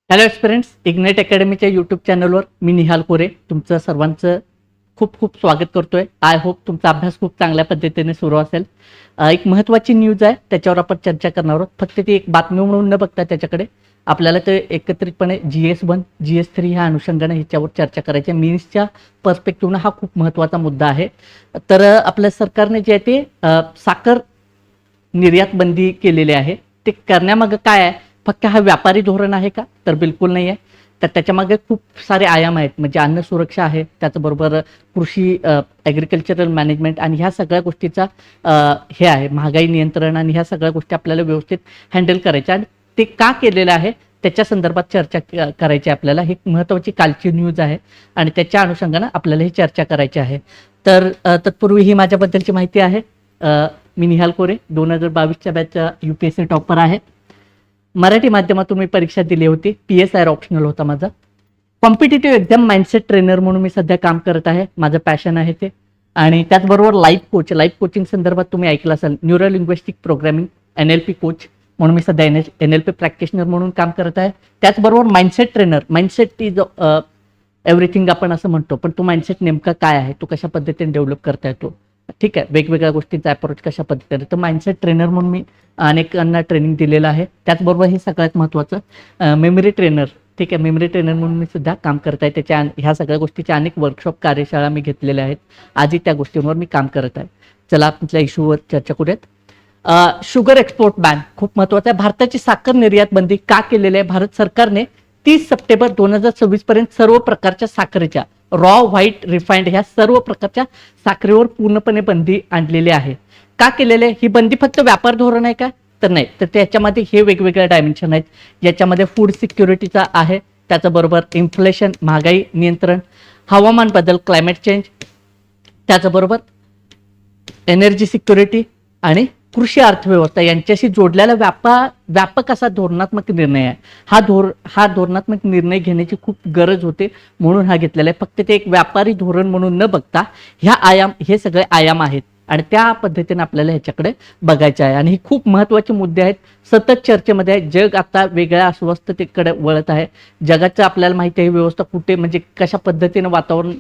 Hello एस्पिरंट्स, ignite अकॅडमीच्या YouTube चॅनलवर मी निहाल कोरे तुमचं सर्वांचं खूप खूप स्वागत करतोय. आय होप तुमचा अभ्यास खूप चांगल्या पद्धतीने सुरू असेल. एक महत्त्वाची न्यूज आहे, त्याच्यावर आपण चर्चा करणार आहोत. फक्त ती एक बातमी म्हणून न बघता त्याच्याकडे आपल्याला ते एकत्रितपणे GS1 GS3 ह्या अनुषंगाने ह्याच्यावर चर्चा करायची आहे. मीन्सच्या पर्स्पेक्टिव्हनं हा खूप महत्त्वाचा मुद्दा आहे. तर आपल्या सरकारने जे आहे ते साखर निर्यात बंदी केलेली आहे. ते करण्यामागं काय आहे? फक्त हा व्यापारी धोरण आहे का? तर बिलकुल नाही आहे. तर त्याच्यामागे खूप सारे आयाम आहेत. म्हणजे अन्न सुरक्षा आहे, त्याचबरोबर कृषी ॲग्रिकल्चरल मॅनेजमेंट आणि ह्या सगळ्या गोष्टीचा हे आहे, महागाई नियंत्रण आणि ह्या सगळ्या गोष्टी आपल्याला व्यवस्थित हँडल करायच्या. आणि ते का केलेलं आहे त्याच्या संदर्भात चर्चा करायची आपल्याला. ही महत्त्वाची कालची न्यूज आहे आणि त्याच्या अनुषंगानं आपल्याला ही चर्चा करायची आहे. तर तत्पूर्वी ही माझ्याबद्दलची माहिती आहे. मी निहाल कोरे 2022च्या बॅचचा UPSC टॉपर आहे. मराठी माध्यमातून मी परीक्षा दिली होती. PSI ऑप्शनल होता माझा. कॉम्पिटिटिव्ह एक्झाम माइंडसेट ट्रेनर म्हणून मी सध्या काम करत आहे. माझं पॅशन आहे ते. आणि त्याचबरोबर लाईफ कोचिंग संदर्भात तुम्ही ऐकलं असेल, neuro linguistic programming NLP coach म्हणून मी सध्या NLP प्रॅक्टिशनर म्हणून काम करत आहे. त्याचबरोबर mindset trainer. Mindset is everything आपण असं म्हणतो, पण तो माइंडसेट नेमका काय आहे, तो कशा पद्धतीने डेव्हलप करता येतो, ठीक आहे, वेगवेगळ्या गोष्टींचा अप्रोच कशा पद्धतीने. तर माइंडसेट ट्रेनर म्हणून मी अनेकांना ट्रेनिंग दिलेलं आहे. त्याचबरोबर हे सगळ्यात महत्त्वाचं मेमरी ट्रेनर, ठीक आहे, मेमरी ट्रेनर म्हणून मी सुद्धा काम करत आहे. त्याच्या ह्या सगळ्या गोष्टीच्या अनेक वर्कशॉप कार्यशाळा मी घेतलेल्या आहेत. आजही त्या गोष्टींवर मी काम करत आहे. चला आपल्या इश्यूवर चर्चा करूयात. शुगर एक्सपोर्ट बॅन खूप महत्त्वाचं आहे. भारताची साखर निर्यात बंदी का केलेली आहे? भारत सरकारने 30 सप्टेंबर 2026 पर्यंत सर्व प्रकारच्या साखरेच्या रॉ, व्हाईट, रिफाइंड ह्या सर्व प्रकारच्या साखरेवर पूर्णपणे बंदी आणलेली आहे. का केलेले? ही बंदी फक्त व्यापार धोरण आहे का? तर नाही. तर त्याच्यामध्ये हे वेगवेगळ्या डायमेन्शन आहेत. याच्यामध्ये फूड सिक्युरिटीचा आहे, त्याचबरोबर इन्फ्लेशन, महागाई नियंत्रण, हवामान बदल, क्लायमेट चेंज, त्याचबरोबर एनर्जी सिक्युरिटी आणि कृषी अर्थव्यवस्था यांच्याशी जोडलेला व्यापक असा धोरणात्मक निर्णय आहे. हा धोरणात्मक निर्णय घेण्याची खूप गरज होते, म्हणून हा घेतलेला आहे. फक्त ते एक व्यापारी धोरण म्हणून न बघता हे सगळे आयाम आहेत आणि त्या पद्धतीने आपल्याला ह्याच्याकडे बघायचं आहे. आणि हे खूप महत्त्वाचे मुद्दे आहेत, सतत चर्चेमध्ये आहे. जग आता वेगळ्या अस्वस्थतेकडे वळत आहे. जगाचं आपल्याला माहिती आहे व्यवस्था कुठे, म्हणजे कशा पद्धतीने वातावरण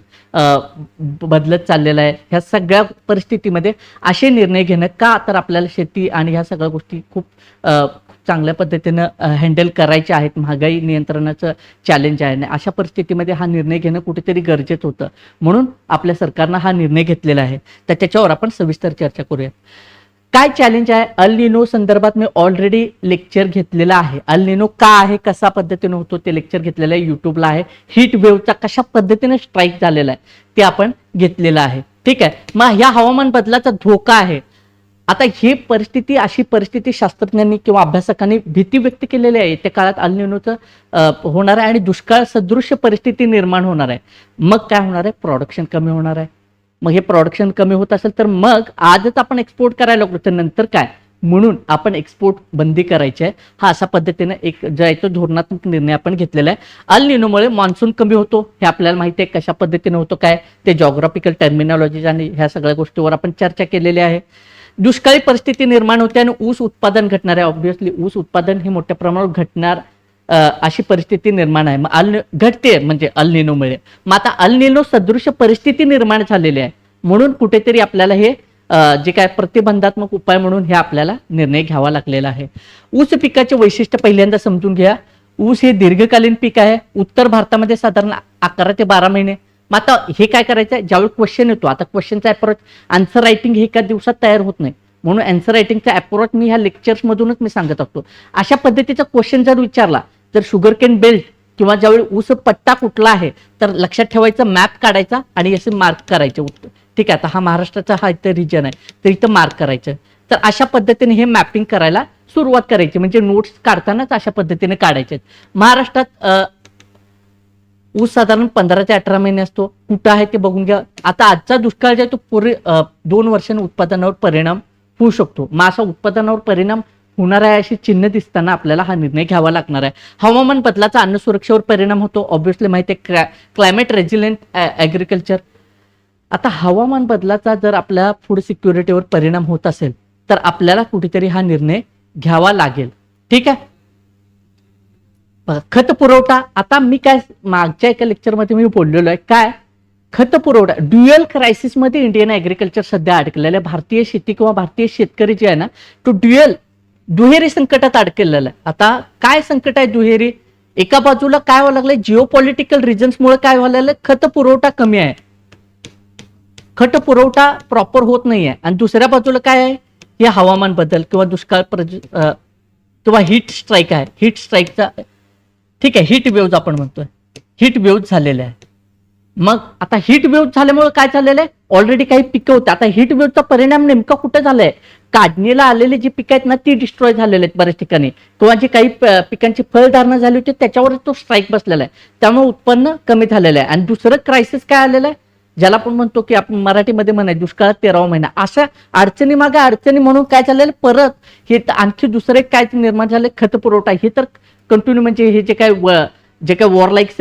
बदलत चाललेलं आहे. ह्या सगळ्या परिस्थितीमध्ये असे निर्णय घेणं का? तर आपल्याला शेती आणि ह्या सगळ्या गोष्टी खूप चांगल्या पद्धतीनं हँडल करायचे आहेत. महागाई नियंत्रणाचं चॅलेंज आहे आणि अशा परिस्थितीमध्ये हा निर्णय घेणं कुठेतरी गरजेचं होतं, म्हणून आपल्या सरकारनं हा निर्णय घेतलेला आहे. तर त्याच्यावर आपण सविस्तर चर्चा करूया. काय चॅलेंज आहे? अल निनो संदर्भात मी ऑलरेडी लेक्चर घेतलेला आहे. अल निनो का आहे, कशा पद्धतीने होतो, ते लेक्चर घेतलेलं आहे, युट्यूबला आहे. हीट वेव्हचा कशा पद्धतीने स्ट्राईक झालेला आहे ते आपण घेतलेलं आहे, ठीक आहे. मग ह्या हवामान बदलाचा धोका आहे. आता ही परिस्थिती, अशी परिस्थिती शास्त्रज्ञांनी किंवा अभ्यासकांनी भीती व्यक्त केलेली आहे. येत्या काळात अल निनोचं होणार आहे आणि दुष्काळ सदृश्य परिस्थिती निर्माण होणार आहे. मग काय होणार आहे? प्रोडक्शन कमी होणार आहे. मग हे प्रोडक्शन कमी होत असेल तर मग आजच आपण एक्सपोर्ट करायला लागलो तर नंतर काय? म्हणून आपण एक्सपोर्ट बंदी करायची आहे. हा अशा पद्धतीने एक जायचं धोरणात्मक निर्णय आपण घेतलेला आहे. अल निनोमुळे मान्सून कमी होतो, हे आपल्याला माहिती आहे. कशा पद्धतीने होतो काय ते जॉग्राफिकल टर्मिनॉलॉजी आणि ह्या सगळ्या गोष्टीवर आपण चर्चा केलेली आहे. दुष्काळी परिस्थिती निर्माण होते आणि ऊस उत्पादन घटणार आहे. ऑब्व्हियसली ऊस उत्पादन हे मोठ्या प्रमाणावर घटणार अशी परिस्थिती निर्माण आहे. मग घटते म्हणजे अल निनोमुळे. मग आता अल निनो सदृश्य परिस्थिती निर्माण झालेली आहे, म्हणून कुठेतरी आपल्याला हे जे काय प्रतिबंधात्मक उपाय म्हणून हे आपल्याला निर्णय घ्यावा लागलेला आहे. ऊस पिकाचे वैशिष्ट्य पहिल्यांदा समजून घ्या. ऊस हे दीर्घकालीन पीक आहे. उत्तर भारतामध्ये साधारण 11 ते 12 महिने. मग आता हे काय करायचं आहे? ज्यावेळी क्वेश्चन येतो, आता क्वेश्चनचा अप्रोच, आन्सर रायटिंग हे एका दिवसात तयार होत नाही, म्हणून आन्सर रायटिंगचा अप्रोच मी ह्या लेक्चर्समधूनच मी सांगत असतो. अशा पद्धतीचा क्वेश्चन जर विचारला तर शुगर केन बेल्ट किंवा ज्यावेळी ऊस पट्टा कुठला आहे तर लक्षात ठेवायचं, मॅप काढायचा आणि असे मार्क करायचे. ठीक आहे, आता हा महाराष्ट्राचा हा इथं रिजन आहे तर इथं मार्क करायचं. तर अशा पद्धतीने हे मॅपिंग करायला सुरुवात करायची, म्हणजे नोट्स काढतानाच अशा पद्धतीने काढायचे. महाराष्ट्रात ऊस साधारण 15 ते 18 महिने असतो. कुठं आहे ते बघून घ्या. आता आजचा दुष्काळ जे आहे तो पुढे 2 वर्षांनी उत्पादनावर परिणाम होऊ शकतो. मग असा उत्पादनावर परिणाम होणार आहे अशी चिन्ह दिसताना आपल्याला हा निर्णय घ्यावा लागणार आहे. हवामान बदलाचा अन्न सुरक्षेवर परिणाम होतो, ऑब्व्हियसली माहिती आहे. Climate resilient agriculture. आता हवामान बदलाचा जर आपल्या फूड सिक्युरिटीवर परिणाम होत असेल तर आपल्याला कुठेतरी हा निर्णय घ्यावा लागेल, ठीक आहे. खत पुरवठा, आता मी काय मागच्या एका लेक्चरमध्ये मी बोललेलो आहे, काय खत पुरवठा ड्युअल क्रायसिसमध्ये इंडियन ऍग्रिकल्चर सध्या अडकलेलं आहे. भारतीय शेती किंवा भारतीय शेतकरी जे आहे ना, तो दुहेरी संकटात अडकलेला आहे. आता काय संकट आहे दुहेरी? एका बाजूला काय व्हायला लागलंय, जिओ पॉलिटिकल रिझन्समुळे काय व्हायला लागलंय, खत पुरवठा कमी आहे, खत पुरवठा प्रॉपर होत नाहीये. आणि दुसऱ्या बाजूला काय आहे, हे हवामान बदल किंवा दुष्काळ किंवा हीट स्ट्राईक आहे. हीट स्ट्राईकचा ठीक आहे, हीट वेव्ह आपण म्हणतोय, हीट वेव्ह झालेले आहे. मग आता हीट वेव्ह झाल्यामुळे काय झालेलं आहे, ऑलरेडी काही पिकं होते. आता हीट वेव्हचा परिणाम नेमका कुठे झालाय, काढणीला आलेली जी पिकं आहेत ना ती डिस्ट्रॉय झालेली आहेत बऱ्याच ठिकाणी, किंवा जी काही पिकांची फळधारणा झाली होती त्याच्यावर तो स्ट्राईक बसलेला आहे, त्यामुळे उत्पन्न कमी झालेलं आहे. आणि दुसरं क्रायसिस काय आलेलं आहे, ज्याला आपण म्हणतो की आपण मराठीमध्ये म्हणाय दुष्काळात 13वा महिना. अशा अडचणी मागे अडचणी म्हणून काय झालेलं, परत हे आणखी दुसरे काय निर्माण झाले, खत पुरवठा. हे तर कंटिन्यू म्हणजे हे जे काय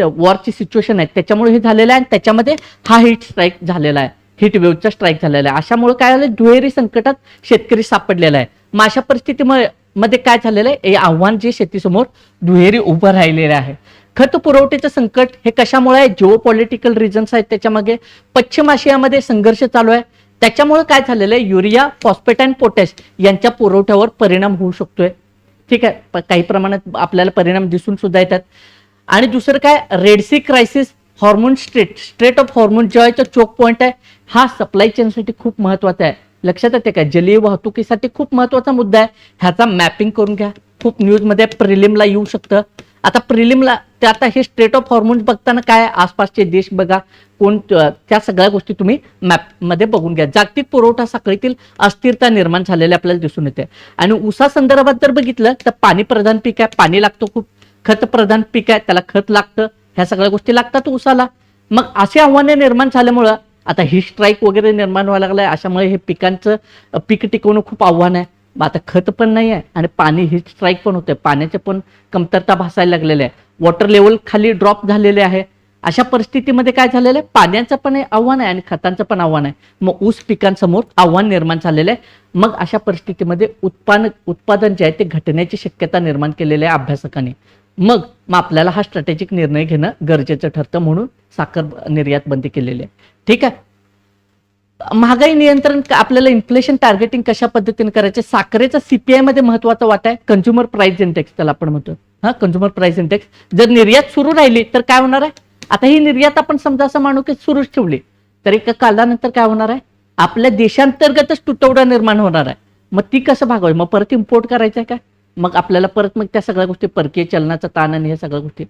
वॉरची सिच्युएशन आहे त्याच्यामुळे हे झालेलं आहे. आणि त्याच्यामध्ये हा हीट स्ट्राईक झालेला आहे, हीट वेव्हचा स्ट्राईक झालेला आहे. अशामुळे काय झालं, दुहेरी संकटात शेतकरी सापडलेला आहे. मग अशा परिस्थितीमध्ये काय झालेलं आहे, हे आव्हान जे शेतीसमोर दुहेरी उभं राहिलेलं आहे. खत पुरवठ्याचं संकट हे कशामुळे आहे, जिओ पॉलिटिकल रिझन्स आहेत त्याच्यामागे. पश्चिम आशियामध्ये संघर्ष चालू आहे, त्याच्यामुळे काय झालेलं आहे, युरिया, फॉस्फेट आणि पोटॅश यांच्या पुरवठ्यावर परिणाम होऊ शकतोय. ठीक आहे, काही प्रमाणात आपल्याला परिणाम दिसून सुद्धा येतात. आणि दुसरं काय, Red Sea crisis, Hormuz strait of Hormuz जो चोक पॉईंट आहे, हा सप्लाय चेनसाठी खूप महत्वाचा आहे. लक्षात येते काय, जलीय वाहतुकीसाठी खूप महत्वाचा मुद्दा आहे. ह्याचा मॅपिंग करून घ्या, खूप न्यूजमध्ये प्रिलिमला येऊ शकतं. आता प्रिलिमला ते आता हे स्टेट ऑफ हॉर्मोन्स बघताना काय, आसपासचे देश बघा, कोण, त्या सगळ्या गोष्टी तुम्ही मॅपमध्ये बघून घ्या. जागतिक पुरवठा साखळीतील अस्थिरता निर्माण झालेली आपल्याला दिसून येते. आणि ऊसा संदर्भात जर बघितलं तर पाणी प्रधान पीक आहे, पाणी लागतं खूप, खत प्रधान पीक आहे, त्याला खत लागतं, ह्या सगळ्या गोष्टी लागतात ऊसाला. मग अशी आव्हाने निर्माण झाल्यामुळं आता ही स्ट्राईक वगैरे निर्माण व्हायला लागलाय. अशामुळे हे पिकांचं पीक टिकवणं खूप आव्हान आहे. आता खत पण नाही आहे आणि पाणी हीट स्ट्राईक पण होते, पाण्याचे पण कमतरता भासायला लागलेले आहे, वॉटर लेवल खाली ड्रॉप झालेले आहे. अशा परिस्थितीमध्ये काय झालेलं आहे, पाण्याचं पण आव्हान आहे आणि खतांचं पण आव्हान आहे. मग ऊस पिकांसमोर आव्हान निर्माण झालेलं आहे. मग अशा परिस्थितीमध्ये उत्पादन जे आहे ते घटण्याची शक्यता निर्माण केलेली आहे अभ्यासकांनी. मग आपल्याला हा स्ट्रॅटेजिक निर्णय घेणं गरजेचं ठरतं, म्हणून साखर निर्यात बंदी केलेली आहे. ठीक आहे, महागाई नियंत्रण, आपल्याला इन्फ्लेशन टार्गेटिंग कशा पद्धतीने करायचे. साखरेचा सीपीआय मध्ये महत्वाचा वाटा आहे, कंझ्युमर प्राइस इंडेक्स त्याला आपण म्हणतो. कंझ्युमर प्राइस इंडेक्स जर निर्यात सुरू राहिली तर काय होणार आहे, आता ही निर्यात आपण समजा असं मानू की सुरूच ठेवली तर एका कालानंतर काय होणार आहे, आपल्या देशांतर्गतच तुटवडा निर्माण होणार आहे. मग ती कसं भागवाय, मग परत इम्पोर्ट करायचं आहे काय, मग आपल्याला परत मग त्या सगळ्या गोष्टी, परकीय चलनाचा ताण आणि ह्या सगळ्या गोष्टी,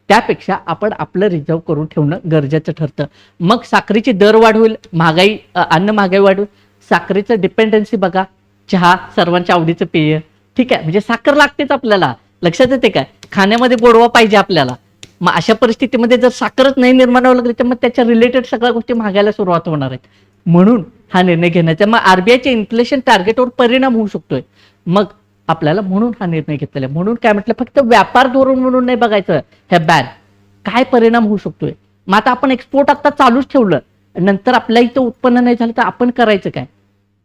त्यापेक्षा आपण आपलं रिझर्व्ह करून ठेवणं गरजेचं ठरतं. मग साखरेची दर वाढ होईल, महागाई, अन्न महागाई वाढ होईल. साखरेचं डिपेंडन्सी बघा, चहा सर्वांच्या आवडीचं पेय, ठीक आहे, म्हणजे साखर लागतेच आपल्याला. लक्षात येते काय, खाण्यामध्ये गोडवा पाहिजे आपल्याला. मग अशा परिस्थितीमध्ये जर साखरच नाही निर्माण व्हावं लागली तर मग त्याच्या रिलेटेड सगळ्या गोष्टी महागायला सुरुवात होणार आहेत. म्हणून हा निर्णय घेण्याचा, मग आरबीआयच्या इन्फ्लेशन टार्गेटवर परिणाम होऊ शकतोय. मग आपल्याला म्हणून हा निर्णय घेतलेला आहे. म्हणून काय म्हटलं, फक्त व्यापार धोरण म्हणून नाही बघायचं, ह्या बॅन काय परिणाम होऊ शकतोय. मग आता आपण एक्सपोर्ट आता चालूच ठेवलं, नंतर आपल्या इथं उत्पन्न नाही झालं तर आपण करायचं काय,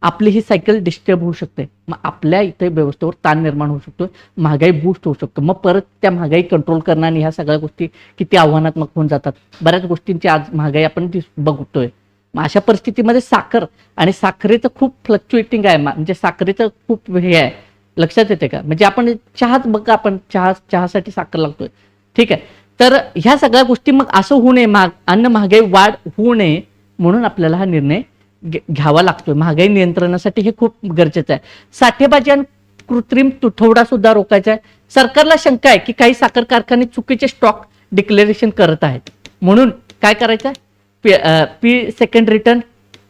आपली ही सायकल डिस्टर्ब होऊ शकते. मग आपल्या इथे व्यवस्थेवर ताण निर्माण होऊ शकतो, महागाई बूस्ट होऊ शकतो. मग परत त्या महागाई कंट्रोल करणं आणि ह्या सगळ्या गोष्टी किती आव्हानात्मक होऊन जातात. बऱ्याच गोष्टींची आज महागाई आपण बघतोय. मग अशा परिस्थितीमध्ये साखर आणि साखरेचं खूप फ्लक्च्युएटिंग आहे, म्हणजे साखरेचं खूप हे आहे. लक्षात येते का, म्हणजे आपण चहाच बघा, आपण चहासाठी साखर लागतोय. ठीक आहे, तर ह्या सगळ्या गोष्टी मग असं होऊ नये, अन्न महागाई वाढ होऊ नये म्हणून आपल्याला हा निर्णय घ्यावा लागतोय. महागाई नियंत्रणासाठी हे खूप गरजेचं आहे. साठेबाजी आणि कृत्रिम तुटवडा सुद्धा रोखायचा आहे. सरकारला शंका आहे की काही साखर कारखाने चुकीचे स्टॉक डिक्लेरेशन करत आहेत, म्हणून काय करायचं आहे, P second return,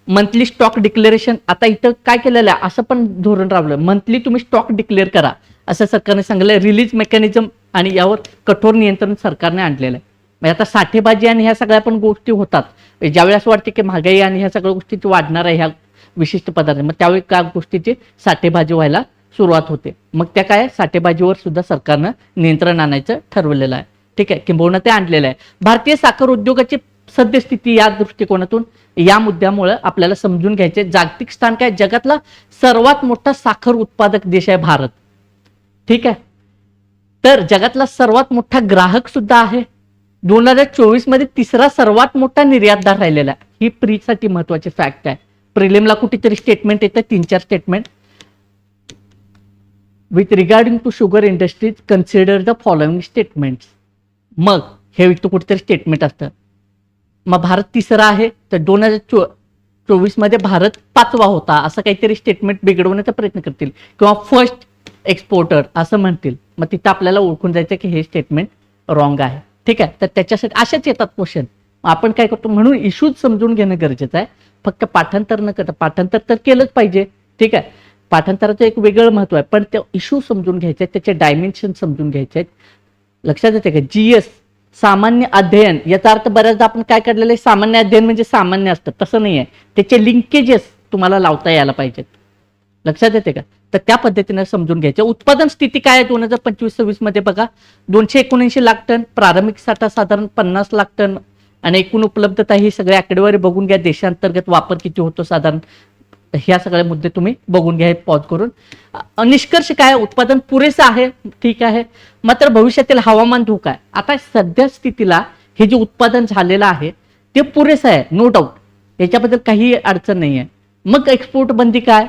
monthly stock declaration. आता इथं काय केलेलं आहे, असं पण धोरण राबलं, मंथली तुम्ही स्टॉक डिक्लेअर करा असं सरकारने सांगितलंय. रिलीज मेकॅनिझम आणि यावर कठोर नियंत्रण सरकारने आणलेलं आहे. म्हणजे आता साठेबाजी आणि ह्या सगळ्या पण गोष्टी होतात, ज्यावेळी असं वाटते की महागाई आणि ह्या सगळ्या गोष्टी वाढणार आहे ह्या विशिष्ट पदार्थ, मग त्यावेळी काय गोष्टीची साठेबाजी व्हायला सुरुवात होते. मग त्या काय, साठेबाजीवर सुद्धा सरकारनं नियंत्रण आणायचं ठरवलेलं आहे. ठीक आहे, किंबहुना ते आणलेलं आहे. भारतीय साखर उद्योगाची सद्यस्थिती या दृष्टिकोनातून, या मुद्द्यामुळे आपल्याला समजून घ्यायचे, जागतिक स्थान काय, जगातला सर्वात मोठा साखर उत्पादक देश आहे भारत. ठीक आहे, तर जगातला सर्वात मोठा ग्राहक सुद्धा आहे. 2024 मध्ये तिसरा सर्वात मोठा निर्यातदार राहिलेला आहे. ही प्रीसाठी महत्वाची फॅक्ट आहे. प्रिलिमला कुठेतरी स्टेटमेंट येतं, 3-4 statement. With regarding to sugar industries consider the following statements. मग हे इथं कुठेतरी स्टेटमेंट असतं. मग भारत तिसरा आहे, तर 2024 मध्ये भारत 5वा होता असं काहीतरी स्टेटमेंट बिघडवण्याचा प्रयत्न करतील किंवा फर्स्ट एक्सपोर्टर असं म्हणतील. मग तिथं आपल्याला ओळखून जायचं की हे स्टेटमेंट रॉंग आहे. ठीक आहे, तर त्याच्यासाठी अशाच येतात क्वेश्चन. आपण काय करतो, म्हणून इश्यूज समजून घेणं गरजेचं आहे. फक्त पाठांतर न करता, पाठांतर तर केलंच पाहिजे, ठीक आहे, पाठांतराचं एक वेगळं महत्व आहे, पण ते इश्यू समजून घ्यायचे आहेत, त्याचे डायमेन्शन समजून घ्यायचे आहेत. लक्षात येते का? GS सामान्य अध्ययन, याचा अर्थ बऱ्याचदा आपण काय काढलेलं आहे, सामान्य अध्ययन म्हणजे सामान्य असतं, तसं नाही आहे. त्याचे लिंकेजेस तुम्हाला लावता यायला पाहिजेत. लक्षात येते का? तर त्या पद्धतीने समजून घ्यायचे. उत्पादन स्थिती काय आहे 2025-26 मध्ये बघा, 279 लाख टन, प्रारंभिक साठा साधारण 50 लाख टन आणि एकूण उपलब्धता ही सगळ्या आकडेवारी बघून घ्या. देशांतर्गत वापर किती होतो साधारण, ह्या सगळे मुद्दे तुम्ही बघून घ्या पॉज करून. निष्कर्ष काय, उत्पादन पुरेसं आहे, ठीक आहे, मात्र भविष्यातील हवामान धोका आहे. आता सध्या स्थितीला हे जे उत्पादन झालेलं आहे ते पुरेसं आहे, नो डाऊट, याच्याबद्दल काही अडचण नाही आहे. मग एक्सपोर्ट बंदी काय,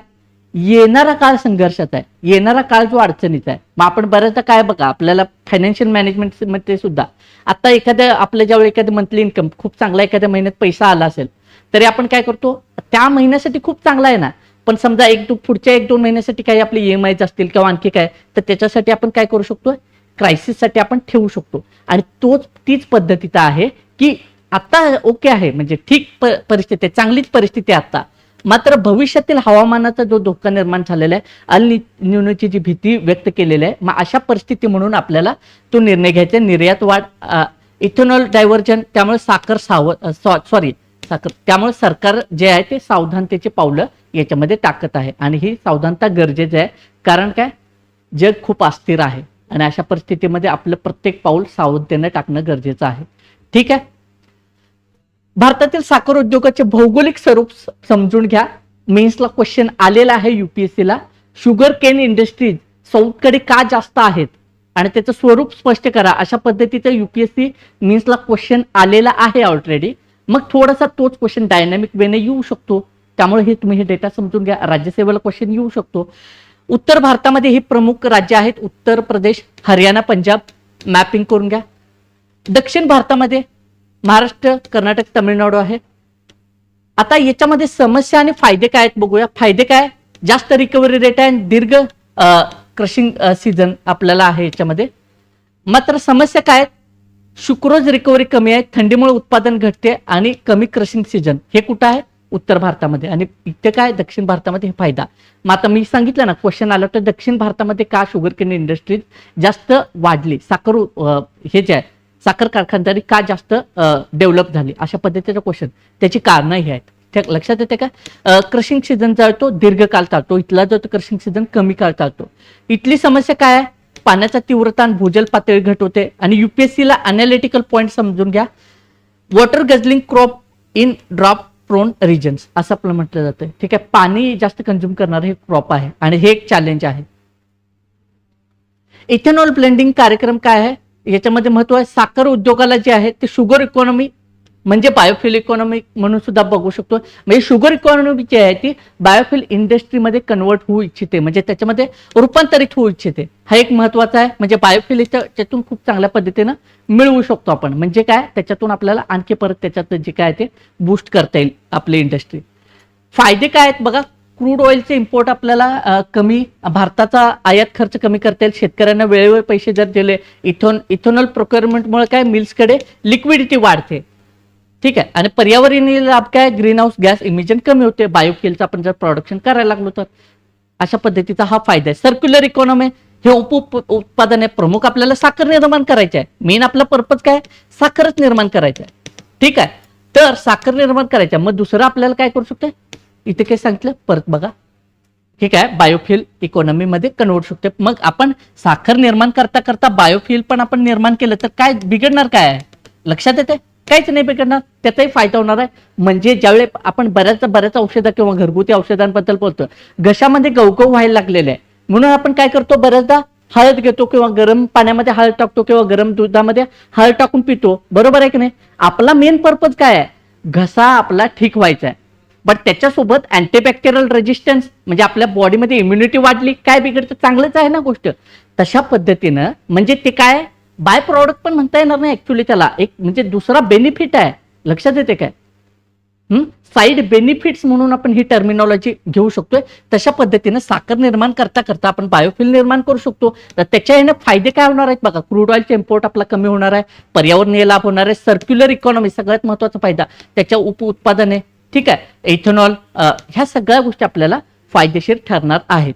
येणारा काळ संघर्षाचा आहे, येणारा काळ जो अडचणीचा आहे. मग आपण बऱ्याचदा काय बघा, आपल्याला फायनान्शियल मॅनेजमेंट मध्ये सुद्धा आता एखाद्या आपल्या ज्यावेळी एखादं मंथली इन्कम खूप चांगला एखाद्या महिन्यात पैसा आला असेल तरी आपण काय करतो, त्या महिन्यासाठी खूप चांगला आहे ना, पण समजा पुढच्या 1-2 महिन्यासाठी काही आपले EMIs असतील किंवा आणखी काय, तर त्याच्यासाठी आपण काय करू शकतो, क्रायसिससाठी आपण ठेवू शकतो. आणि तीच पद्धतीचा आहे की आता ओके आहे, म्हणजे ठीक परिस्थिती आहे, चांगलीच परिस्थिती आहे आता, मात्र भविष्यातील हवामानाचा जो धोका निर्माण झालेला आहे, अल न्यूनची जी भीती व्यक्त केलेली आहे, मग अशा परिस्थिती म्हणून आपल्याला तो निर्णय घ्यायचा. निर्यात वाढ, इथेनॉल डायव्हर्जन, त्यामुळे त्यामुळे सरकार जे आहे ते सावधानतेची पावलं याच्यामध्ये टाकत आहे आणि ही सावधानता गरजेची आहे. कारण काय, जग खूप अस्थिर आहे आणि अशा परिस्थितीमध्ये आपलं प्रत्येक पाऊल सावधतेने टाकणं गरजेचं आहे. ठीक आहे, भारतातील साखर उद्योगाचे भौगोलिक स्वरूप समजून घ्या. मेन्सला क्वेश्चन आलेला आहे UPSCला. शुगर केन इंडस्ट्रीज साऊथकडे का जास्त आहेत आणि त्याचं स्वरूप स्पष्ट करा, अशा पद्धतीचं UPSC मेन्सला क्वेश्चन आलेला आहे ऑलरेडी. मग थोडासा तोच क्वेश्चन डायनामिक वेने येऊ शकतो, त्यामुळे तुम्ही हे डेटा समजून घ्या. राज्यसेवेला क्वेश्चन येऊ शकतो. उत्तर भारतामध्ये हे प्रमुख राज्य आहेत, उत्तर प्रदेश, हरियाणा, पंजाब, मॅपिंग करून घ्या. दक्षिण भारतामध्ये महाराष्ट्र, कर्नाटक, तामिळनाडू आहे. आता याच्यामध्ये समस्या आणि फायदे काय आहेत बघूया. फायदे काय, जास्त रिकव्हरी रेट आहे, दीर्घ क्रशिंग सीझन आपल्याला आहे याच्यामध्ये. मात्र समस्या काय, शुक्रोज रिकव्हरी कमी आहे, थंडीमुळे उत्पादन घटते आणि कमी क्रशिंग सीझन. हे कुठं आहे, उत्तर भारतामध्ये. आणि इथे काय, दक्षिण भारतामध्ये हे फायदा. मग आता मी सांगितलं ना, क्वेश्चन आलं तर दक्षिण भारतामध्ये का शुगर केन इंडस्ट्रीज जास्त वाढली, साखर हे जे आहे साखर कारखानदारी का जास्त डेव्हलप झाली, अशा पद्धतीचा क्वेश्चन, त्याची कारणंही आहेत. लक्षात येते का? क्रशिंग सीझन जो आहे तो दीर्घकाळ चालतो, इथला जो क्रशिंग सीझन कमी काळ चालतो. इथली समस्या काय आहे, पाण्याचा तीव्रता आणि भूजल पातळी घट होते. आणि UPSCला अनालिटिकल पॉईंट समजून घ्या. Water guzzling crop in drought prone regions असं आपलं म्हटलं जातं. ठीक आहे, पाणी जास्त कंझ्युम करणारे हे क्रॉप आहे आणि हे एक चॅलेंज आहे. इथेनॉल ब्लेंडिंग कार्यक्रम काय आहे, याच्यामध्ये महत्व आहे. साखर उद्योगाला जे आहे ते शुगर इकॉनॉमी म्हणजे बायोफ्युल इकॉनॉमी म्हणून सुद्धा बघू शकतो. म्हणजे शुगर इकॉनॉमी जी आहे ती बायोफ्युल इंडस्ट्रीमध्ये कन्वर्ट होऊ इच्छिते, म्हणजे त्याच्यामध्ये रूपांतरित होऊ इच्छिते. हा एक महत्वाचा आहे. म्हणजे बायोफ्युल त्याच्यातून खूप चांगल्या पद्धतीनं मिळवू शकतो आपण. म्हणजे काय, त्याच्यातून आपल्याला आणखी परत त्याच्यात जे काय ते बूस्ट करता येईल आपली इंडस्ट्री. फायदे काय आहेत बघा, क्रूड ऑइलचे इम्पोर्ट आपल्याला कमी, भारताचा आयात खर्च कमी करता येईल, शेतकऱ्यांना वेळेवर पैसे जर दिले, इथेनॉल प्रोक्युरमेंटमुळे काय मिल्सकडे लिक्विडिटी वाढते. ठीक आहे, आणि पर्यावरणीय लाभ काय, ग्रीन हाऊस गॅस इमिशन कमी होते, बायोफ्युलचं आपण जर प्रोडक्शन करायला लागलो तर. अशा पद्धतीचा हा फायदा आहे. सर्क्युलर इकॉनॉमी हे उत्पादन आहे. प्रमुख आपल्याला साखर निर्माण करायचे आहे, मेन आपला पर्पज काय, साखरच निर्माण करायचं आहे. ठीक आहे, तर साखर निर्माण करायचं, मग दुसरं आपल्याला काय करू शकतो, इथे काय सांगितलं परत बघा. ठीक आहे, बायोफ्युल इकॉनॉमी मध्ये कन्वर्ट शकते. मग आपण साखर निर्माण करता करता बायोफ्युल पण आपण निर्माण केलं तर काय बिघडणार, काय आहे लक्षात येते, काहीच नाही बिघडणार, त्याचाही फायदा होणार आहे. म्हणजे ज्यावेळी आपण बऱ्याच औषधं किंवा घरगुती औषधांबद्दल बोलतो, घशामध्ये गवगव व्हायला लागलेले आहे, म्हणून आपण काय करतो, बऱ्याचदा हळद घेतो किंवा गरम पाण्यामध्ये हळद टाकतो किंवा गरम दुधामध्ये हळद टाकून पितो, बरोबर आहे की नाही? आपला मेन पर्पज काय आहे? घसा आपला ठीक व्हायचा आहे. बट त्याच्यासोबत अँटीबॅक्टेरियल रेजिस्टन्स म्हणजे आपल्या बॉडीमध्ये इम्युनिटी वाढली, काय बिघडतं? चांगलंच आहे ना गोष्ट. तशा पद्धतीनं म्हणजे ते काय बाय प्रॉडक्ट पण म्हणता येणार नाही ऍक्च्युली, त्याला एक म्हणजे दुसरा बेनिफिट आहे. लक्षात येते काय? साईड बेनिफिट्स म्हणून आपण ही टर्मिनॉलॉजी घेऊ शकतोय. तशा पद्धतीने साखर निर्माण करता करता आपण बायोफ्युल निर्माण करू शकतो. तर त्याच्या याने फायदे काय होणार आहेत बघा. क्रूड ऑइलचे इम्पोर्ट आपला कमी होणार आहे, पर्यावरणीय लाभ होणार आहे, सर्क्युलर इकॉनॉमी सगळ्यात महत्वाचा फायदा, त्याच्या उत्पादने, ठीक आहे, इथेनॉल, ह्या सगळ्या गोष्टी आपल्याला फायदेशीर ठरणार आहेत.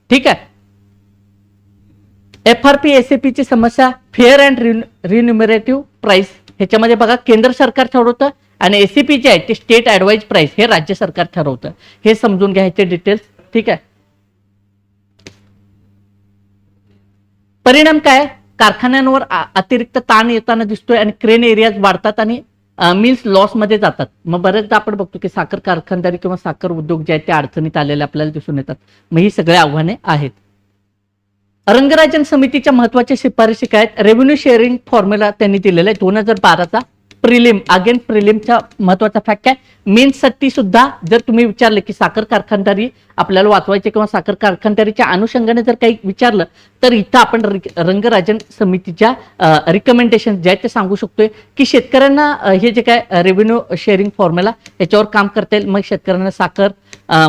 ठीक आहे. FRP SAP ची समस्या, फेअर अँड रिन्युमरेटिव्ह प्राइस, ह्याच्यामध्ये बघा केंद्र सरकार ठरवतं आणि SAP जे आहे ते स्टेट ऍडवाइज प्राइस हे राज्य सरकार ठरवतं. हे समजून घ्यायचे डिटेल्स. ठीक आहे. परिणाम काय? कारखान्यांवर अतिरिक्त ताण येताना दिसतोय आणि क्रेन एरियाज वाढतात आणि मिल्स लॉस मध्ये जातात. मग बरेचदा आपण बघतो की साखर कारखानदारी किंवा साखर उद्योग जे आहेत ते अडचणीत आलेले आपल्याला दिसून येतात. मग ही सगळी आव्हाने आहेत. रंगराजन समितीच्या महत्वाच्या शिफारशी काय आहेत? रेव्हेन्यू शेअरिंग फॉर्म्युला त्यांनी दिलेला आहे 2012चा. प्रिलिम, अगेन प्रिलिमचा महत्वाचा फॅक्ट काय? मेन्ससाठी सुद्धा जर तुम्ही विचारले की साखर कारखानदारी आपल्याला वाचवायची किंवा साखर कारखानदारीच्या अनुषंगाने जर काही विचारलं तर इथं आपण रंगराजन समितीच्या रिकमेंडेशन जे आहेत ते सांगू शकतोय की शेतकऱ्यांना हे जे काय रेव्हेन्यू शेअरिंग फॉर्म्युला याच्यावर काम करता येईल. मग शेतकऱ्यांना साखर,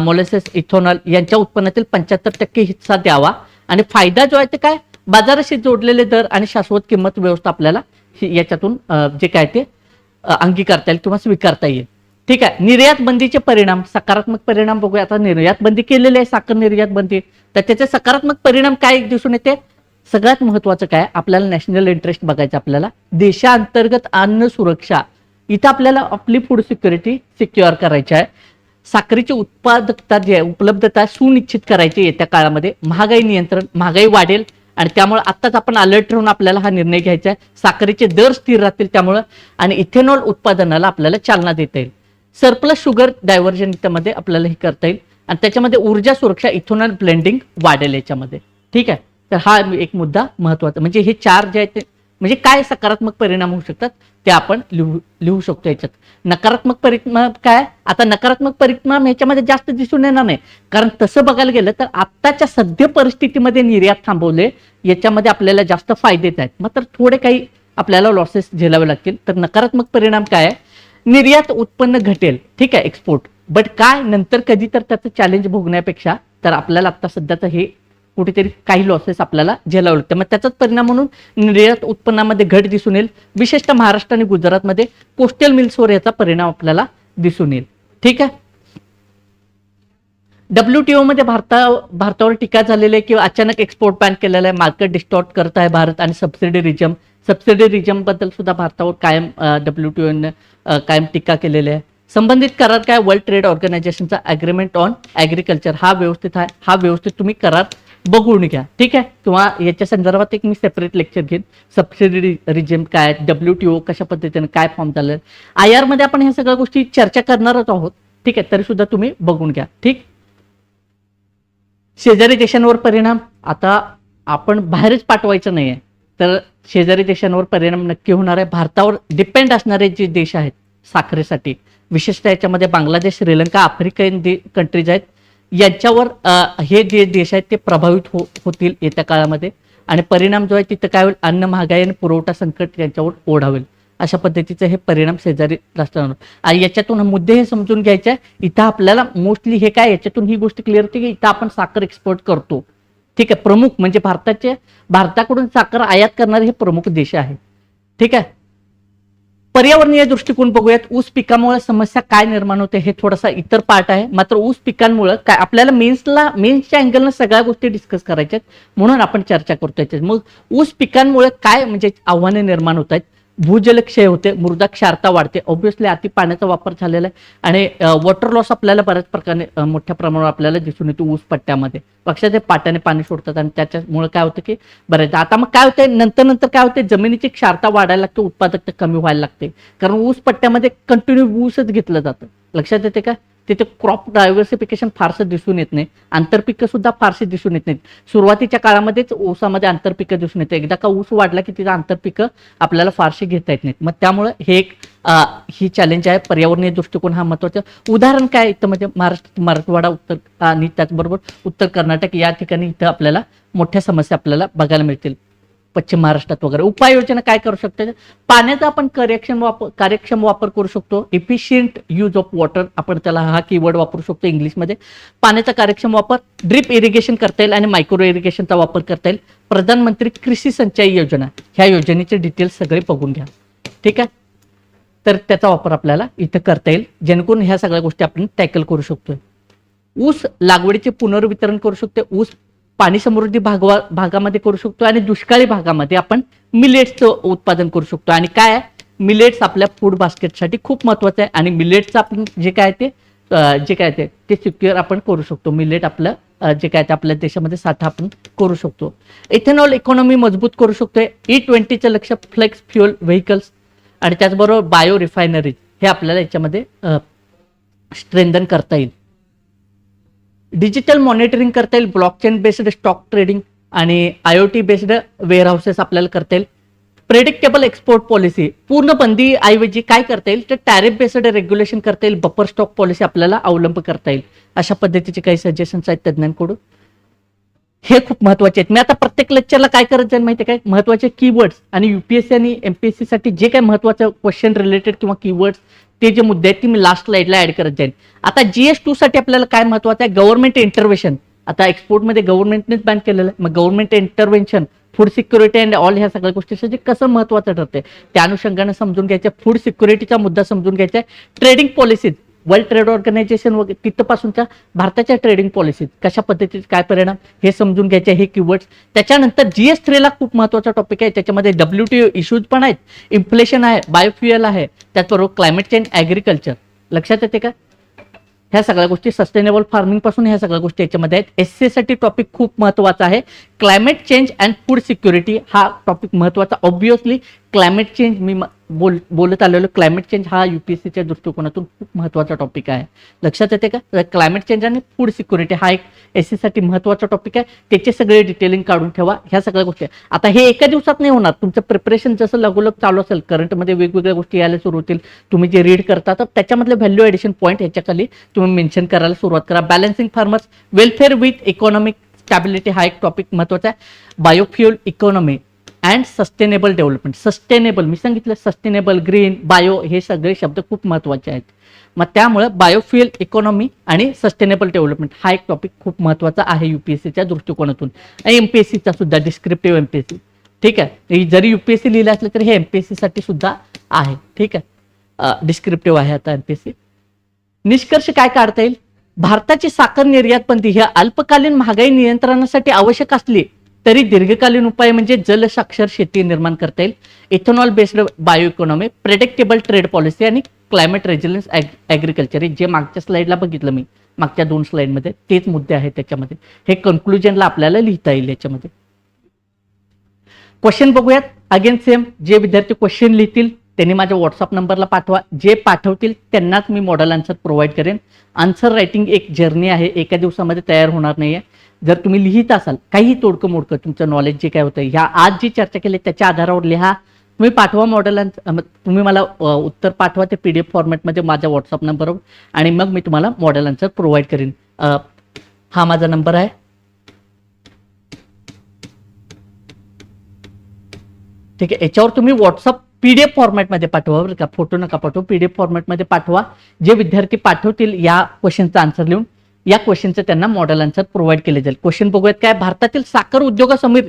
मोलेसेस, इथेनॉल यांच्या उत्पन्नातील 75% हिस्सा द्यावा आणि फायदा जो आहे ते काय? बाजाराशी जोडलेले दर आणि शाश्वत किंमत व्यवस्था आपल्याला याच्यातून जे काय ते अंगीकारता येईल किंवा स्वीकारता येईल. ठीक आहे. निर्यात बंदीचे परिणाम, सकारात्मक परिणाम बघूया. आता निर्यात बंदी केलेली आहे, साखर निर्यात बंदी, तर त्याचे सकारात्मक परिणाम काय दिसून येते? सगळ्यात महत्वाचं काय? आपल्याला नॅशनल इंटरेस्ट बघायचं. आपल्याला देशांतर्गत अन्न सुरक्षा, इथं आपल्याला आपली फूड सिक्युरिटी सिक्युअर करायची आहे. साखरेची उत्पादकता जी आहे, उपलब्धता सुनिश्चित करायची येत्या काळामध्ये. महागाई नियंत्रण, महागाई वाढेल आणि त्यामुळे आत्ताच आपण अलर्ट राहून आपल्याला हा निर्णय घ्यायचा आहे. साखरेचे दर स्थिर राहतील त्यामुळे आणि इथेनॉल उत्पादनाला आपल्याला चालना देता येईल. सरप्लस शुगर डायव्हर्जन मध्ये आपल्याला हे करता येईल आणि त्याच्यामध्ये ऊर्जा सुरक्षा, इथेनॉल ब्लेंडिंग वाढेल याच्यामध्ये. ठीक आहे. तर हा एक मुद्दा महत्वाचा. म्हणजे हे चार जे आहेत ते म्हणजे काय सकारात्मक परिणाम होऊ शकतात ते आपण लिहू शकतो याच्यात. नकारात्मक परिणाम काय? आता नकारात्मक परिणाम ह्याच्यामध्ये जास्त दिसून येणार नाही, कारण तसं बघायला गेलं तर आत्ताच्या सद्य परिस्थितीमध्ये निर्यात थांबवले याच्यामध्ये आपल्याला जास्त फायदे आहेत, मात्र थोडे काही आपल्याला लॉसेस झेलावे लागतील. तर नकारात्मक परिणाम काय आहे? निर्यात उत्पन्न घटेल, ठीक आहे, एक्सपोर्ट, बट काय नंतर कधी तर त्याचं चॅलेंज भोगण्यापेक्षा तर आपल्याला आता सध्याचं हे कुठेतरी काही लॉसेस आपल्याला झेलावं लागतं. मग त्याचाच परिणाम म्हणून निर्यात उत्पन्नामध्ये घट दिसून येईल. विशेषतः महाराष्ट्र आणि गुजरातमध्ये कोस्टल मिल्सवर याचा परिणाम आपल्याला दिसून येईल. ठीक आहे. WTO मध्ये भारतावर टीका झालेली आहे किंवा अचानक एक्सपोर्ट बॅन केलेला आहे, मार्केट डिस्टॉर्ट करत आहे भारत आणि सबसिडी बद्दल सुद्धा भारतावर कायम WTO कायम टीका केलेली आहे. संबंधित करार काय? वर्ल्ड ट्रेड ऑर्गनायझेशनचा अग्रीमेंट ऑन ऍग्रिकल्चर हा व्यवस्थित आहे. हा व्यवस्थित तुम्ही करार बघून घ्या. ठीक आहे. किंवा याच्या संदर्भात एक मी सेपरेट लेक्चर घेईन. सबसिडी रिजिम काय, WTO कशा पद्धतीने काय फॉर्म झालं, IR मध्ये आपण ह्या सगळ्या गोष्टी चर्चा करणारच आहोत. ठीक आहे. तरी सुद्धा तुम्ही बघून घ्या. ठीक. शेजारी देशांवर परिणाम, आता आपण बाहेरच पाठवायचं नाहीये तर शेजारी देशांवर परिणाम नक्की होणार आहे. भारतावर डिपेंड असणारे जे देश आहेत साखरेसाठी, विशेषतः याच्यामध्ये बांगलादेश, श्रीलंका, आफ्रिकन कंट्रीज आहेत, यांच्यावर हे जे देश आहेत ते प्रभावित होतील येत्या काळामध्ये आणि परिणाम जो आहे तिथं काय होईल? अन्न महागाई आणि पुरवठा संकट यांच्यावर ओढावेल. अशा पद्धतीचे हे परिणाम शेजारी राष्ट्रांवर. आणि याच्यातून मुद्दे हे समजून घ्यायचे आहे. इथं आपल्याला मोस्टली हे काय याच्यातून ही गोष्ट क्लिअर होती की इथं आपण साखर एक्सपोर्ट करतो. ठीक आहे. प्रमुख म्हणजे भारताकडून साखर आयात करणारे हे प्रमुख देश आहे. ठीक आहे. पर्यावरणीय दृष्टिकोन बघूयात. ऊस पिकामुळे समस्या काय निर्माण होते हे थोडासा इतर पार्ट आहे, मात्र ऊस पिकांमुळे काय आपल्याला मेन्सच्या अँगलनं सगळ्या गोष्टी डिस्कस करायच्या म्हणून आपण चर्चा करतोय. मग ऊस पिकांमुळे काय म्हणजे आव्हाने निर्माण होत आहेत? भूजल क्षय होते, मृदा क्षारता वाढते, ऑब्व्हियसली अति पाण्याचा वापर झालेला आहे आणि वॉटर लॉस आपल्याला बऱ्याच प्रकारे मोठ्या प्रमाणावर आपल्याला दिसून येतो ऊस पट्ट्यामध्ये. पक्षात ते पाट्याने पाणी सोडतात आणि त्याच्यामुळे काय होतं की बरेच आता मग काय होतंय नंतर काय होते, जमिनीची क्षारता वाढायला लागते, उत्पादकता कमी व्हायला लागते, कारण ऊस पट्ट्यामध्ये कंटिन्यू ऊसच घेतलं जातं. लक्षात येते का? तिथे क्रॉप डायव्हर्सिफिकेशन फारसं दिसून येत नाही, आंतरपिकं सुद्धा फारशी दिसून येत नाहीत. सुरुवातीच्या काळामध्येच ऊसामध्ये आंतरपिकं दिसून येते, एकदा का ऊस वाढला की तिथं आंतरपिकं आपल्याला फारशी घेता येत नाहीत. मग त्यामुळे हे एक ही चॅलेंज आहे. पर्यावरणीय दृष्टिकोन हा महत्वाचा. उदाहरण काय इथं म्हणजे महाराष्ट्र, मराठवाडा, उत्तर आणि त्याचबरोबर उत्तर कर्नाटक या ठिकाणी इथं आपल्याला मोठ्या समस्या आपल्याला बघायला मिळतील, पश्चिम महाराष्ट्रात वगैरे. उपाययोजना काय करू शकतो? पाण्याचा आपण कार्यक्षम वापर करू शकतो. इफिशियंट यूज ऑफ वॉटर, आपण त्याला हा कीवर्ड वापरू शकतो इंग्लिशमध्ये. पाण्याचा कार्यक्षम वापर, ड्रिप इरिगेशन करता येईल आणि मायक्रो इरिगेशनचा वापर करता येईल. प्रधानमंत्री कृषी सिंचाई योजना, ह्या योजनेचे डिटेल्स सगळे बघून घ्या, ठीक आहे. तर त्याचा वापर आपल्याला इथं करता येईल, जेणेकरून ह्या सगळ्या गोष्टी आपण टॅकल करू शकतोय. ऊस लागवडीचे पुनर्वितरण करू शकतो. ऊस पाणी समृद्धी भागामध्ये करू शकतो आणि दुष्काळी भागामध्ये आपण मिलेट्सचं उत्पादन करू शकतो. आणि काय आहे, मिलेट्स आपल्या फूड बास्केटसाठी खूप महत्वाचं आहे आणि मिलेट्सचं आपण जे काय ते सिक्युअर आपण करू शकतो. मिलेट आपलं जे काय ते आपल्या देशामध्ये साठा आपण करू शकतो. इथेनॉल इकॉनॉमी मजबूत करू शकतोय. E20चं लक्ष, फ्लेक्स फ्युअल व्हेकल्स आणि त्याचबरोबर बायो रिफायनरीज हे आपल्याला याच्यामध्ये स्ट्रेंथन करता येईल. डिजिटल मॉनिटरिंग करता येईल. ब्लॉकचेन बेस्ड स्टॉक ट्रेडिंग आणि IoT बेस्ड वेअरहाऊसेस आपल्याला करता येईल. प्रेडिक्टेबल एक्सपोर्ट पॉलिसी, पूर्ण बंदी ऐवजी काय करता येईल तर टॅरिफ बेस्ड रेग्युलेशन करता येईल. बफर स्टॉक पॉलिसी आपल्याला अवलंब करता येईल. अशा पद्धतीचे काही सजेशन्स आहेत तज्ञांकडून, हे खूप महत्वाचे आहेत. मी आता प्रत्येक लेक्चरला काय करत जाईल माहिती आहे काय, महत्वाचे कीवर्ड्स आणि UPSC आणि MPSC साठी जे काही महत्वाचं क्वेश्चन रिलेटेड किंवा कीवर्ड्स ते जे मुद्दे आहेत ते मी लास्ट स्लाइडला ऍड करत जाईल. आता GS2 साठी आपल्याला काय महत्वाचं आहे, गव्हर्नमेंट इंटरव्हेन्शन. आता एक्सपोर्टमध्ये गव्हर्नमेंटनेच बॅन केलेलं आहे, मग government intervention, food security and all ह्या सगळ्या गोष्टीसाठी कसं महत्वाचं ठरते त्या अनुषंगाने समजून घ्यायचं. फूड सिक्युरिटीचा मुद्दा समजून घ्यायचा आहे. Trading policies, world trade organisation वगैरे तिथपासूनच्या भारताच्या ट्रेडिंग पॉलिसीज कशा पद्धतीचे काय परिणाम हे समजून घ्यायचे, हे कीवर्ड्स. त्याच्यानंतर GS3 ला खूप महत्वाचा टॉपिक आहे, त्याच्यामध्ये WTO इश्यूज पण आहेत, इन्फ्लेशन आहे, बायोफ्युएल आहे, त्याचबरोबर क्लायमेट चेंज, ऍग्रिकल्चर. लक्षात येते का? ह्या सगळ्या गोष्टी सस्टेनेबल फार्मिंग पासून ह्या सगळ्या गोष्टी याच्यामध्ये आहेत. SC साठी टॉपिक खूप महत्वाचा आहे. Climate change and food security हा टॉपिक महत्वाचा. ऑब्विसली क्लायमेट चेंज मी बोलत आलेलो, क्लायमेट चेंज हा UPSCच्या दृष्टिकोनातून खूप महत्वाचा टॉपिक आहे. लक्षात येते का? क्लायमेट चेंज आणि फूड सिक्युरिटी हा एक SC साठी महत्वाचा टॉपिक आहे. त्याचे सगळे डिटेलिंग काढून ठेवा. ह्या सगळ्या गोष्टी आता हे एका दिवसात नाही होणार. तुमचं प्रिपरेशन जसं लगोलग चालू असेल, करंटमध्ये वेगवेगळ्या गोष्टी यायला सुरू होतील, तुम्ही जे रीड करता तर त्याच्यामधले व्हॅल्यू ॲडिशन पॉईंट ह्याच्या खाली तुम्ही मेन्शन करायला सुरुवात करा. Balancing farmers, welfare with economic stability हा एक टॉपिक महत्वाचा आहे. Biofuel economy and sustainable development. Sustainable मी सांगितलं, सस्टेनेबल, ग्रीन, बायो हे सगळे शब्द खूप महत्वाचे आहेत. मग त्यामुळे बायोफ्युएल इकॉनॉमी आणि सस्टेनेबल डेव्हलपमेंट हा एक टॉपिक खूप महत्वाचा आहे UPSCच्या दृष्टिकोनातून. MPSCचा सुद्धा डिस्क्रिप्टिव्ह MPSC, ठीक आहे. जरी UPSC लिहिलं असलं तरी हे MPSC साठी सुद्धा आहे, ठीक आहे. डिस्क्रिप्टिव्ह आहे आता MPSC. निष्कर्ष काय काढता येईल, भारताची साखर निर्यात बंदी ही अल्पकालीन महागाई नियंत्रणासाठी आवश्यक असली तरी दीर्घकालीन उपाय म्हणजे जलसाक्षर शेती निर्माण करता येईल. Ethanol based bio economy, predictable trade policy आणि क्लायमेट रेजिलियन्स ऍग्रिकल्चर, जे मागच्या स्लाइडला बघितलं मी, मागच्या 2 स्लाइडमध्ये तेच मुद्दे आहेत त्याच्यामध्ये. हे कन्क्लुजनला आपल्याला लिहिता येईल याच्यामध्ये. क्वेश्चन बघूयात. अगेन सेम, जे विद्यार्थी क्वेश्चन लिहितील त्यांनी माझ्या व्हॉट्सअप नंबरला पाठवा. जे पाठवतील त्यांनाच मी मॉडेल आन्सर प्रोव्हाइड करेन. आन्सर रायटिंग एक जर्नी आहे, एका दिवसामध्ये तयार होणार नाहीये. जर तुम्ही लिहित असाल काही तोडकं मोडकं तुमचं नॉलेज जे काय होतं ह्या आज जी चर्चा केली त्याच्या आधारावर लिहा, तुम्ही पाठवा मॉडेल. तुम्ही मला उत्तर पाठवा ते PDF फॉर्मॅटमध्ये माझ्या व्हॉट्सअप नंबरवर आणि मग मी तुम्हाला मॉडेल आन्सर प्रोव्हाइड करेन. हा माझा नंबर आहे. ठीक आहे, याच्यावर तुम्ही व्हॉट्सअप PDF फॉर्मॅटमध्ये पाठवा बरं का, फोटो नका पाठवू, PDF फॉर्मॅटमध्ये पाठवा. जे विद्यार्थी पाठवतील या क्वेश्चनचा आन्सर लिहून या क्वेश्चनचं त्यांना मॉडेल आन्सर प्रोव्हाइड केले जाईल. क्वेश्चन बघूयात काय, भारतातील साखर उद्योगासमोर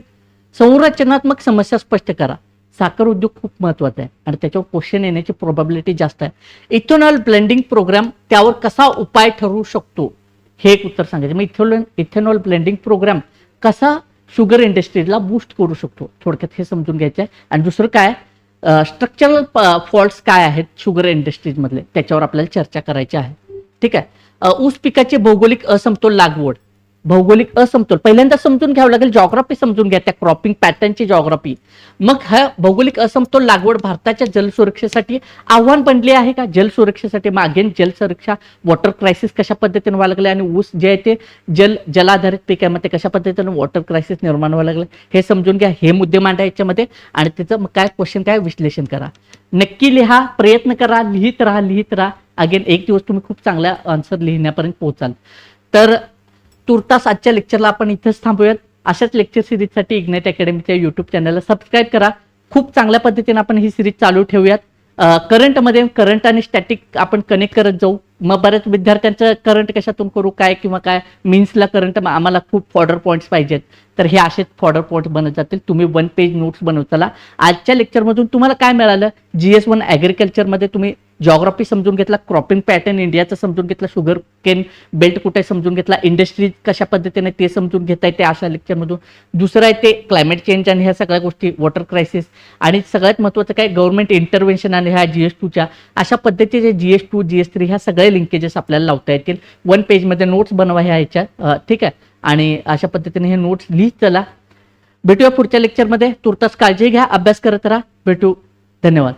संरचनात्मक समस्या स्पष्ट करा. साखर उद्योग खूप महत्वाचा आहे आणि त्याच्यावर क्वेश्चन येण्याची प्रोबॅबिलिटी जास्त आहे. इथेनॉल ब्लेंडिंग प्रोग्राम त्यावर कसा उपाय ठरू शकतो हे एक उत्तर सांगायचं. मग इथेनॉल ब्लेंडिंग प्रोग्राम कसा शुगर इंडस्ट्रीला बूस्ट करू शकतो थोडक्यात हे समजून घ्यायचं आहे. आणि दुसरं काय, स्ट्रक्चरल फॉल्ट्स काय आहेत शुगर इंडस्ट्रीज मधले त्याच्यावर आपल्याला चर्चा करायची आहे. ठीक आहे. ऊस पिकाचे भौगोलिक असमतोल लागवड, भौगोलिक असमतोल पहिल्यांदा समजून घ्यावं लागेल, जॉग्राफी समजून घ्या, त्या क्रॉपिंग पॅटर्नची जॉग्राफी. मग हा भौगोलिक असमतोल लागवड भारताच्या जलसुरक्षेसाठी आव्हान बनले आहे का? जलसुरक्षेसाठी मग अगेन जलसुरक्षा, वॉटर क्रायसिस कशा पद्धतीने व्हायला लागले आणि ऊस जे आहे ते जलाधारित पीक आहे, मग ते कशा पद्धतीने वॉटर क्रायसिस निर्माण व्हायला लागले हे समजून घ्या. हे मुद्दे मांडा याच्यामध्ये आणि त्याचं काय क्वेश्चन काय विश्लेषण करा. नक्की लिहा, प्रयत्न करा, लिहित राहा. अगेन एक दिवस तुम्ही खूप चांगल्या आन्सर लिहिण्यापर्यंत पोहोचाल. तर तुर्तास आजच्या लेक्चरला आपण इथंच थांबूयात. अशाच लेक्चर सिरीजसाठी इग्नाइट अकॅडमीच्या युट्यूब चॅनलला सबस्क्राईब करा. खूप चांगल्या पद्धतीने आपण ही सिरीज चालू ठेवूयात. करंटमध्ये करंट आणि स्टॅटिक आपण कनेक्ट करत जाऊ. मग बऱ्याच विद्यार्थ्यांचं करंट कशातून करू काय किंवा काय मीन्सला करंट आम्हाला खूप फॉर्डर पॉईंट्स पाहिजेत, तर हे असेच फॉर्डर पॉईंट्स बनत जातील. तुम्ही 1 पेज नोट्स बनवत चला. आजच्या लेक्चरमधून तुम्हाला काय मिळालं? GS1 ॲग्रिकल्चरमध्ये तुम्ही जॉग्राफी समजून घेतला, क्रॉपिंग पॅटर्न इंडियाचं समजून घेतला, शुगर केन बेल्ट कुठे समजून घेतला, इंडस्ट्रीज कशा पद्धतीने ते समजून घेता येते अशा लेक्चरमधून. दुसरं आहे ते क्लायमेट चेंज आणि ह्या सगळ्या गोष्टी, वॉटर क्रायसिस आणि सगळ्यात महत्त्वाचं काय गव्हर्नमेंट इंटरव्हेन्शन आणि ह्या GS2च्या अशा पद्धतीचे GS2 GS3 ह्या सगळ्या लिंकेजेस आपल्याला लावता येतील. 1 पेजमध्ये नोट्स बनवा ह्या ह्याच्यात, ठीक आहे. आणि अशा पद्धतीने हे नोट्स लिहित चला. भेटूया पुढच्या लेक्चरमध्ये. तुर्तास काळजी घ्या, अभ्यास करत राहा. भेटू. धन्यवाद.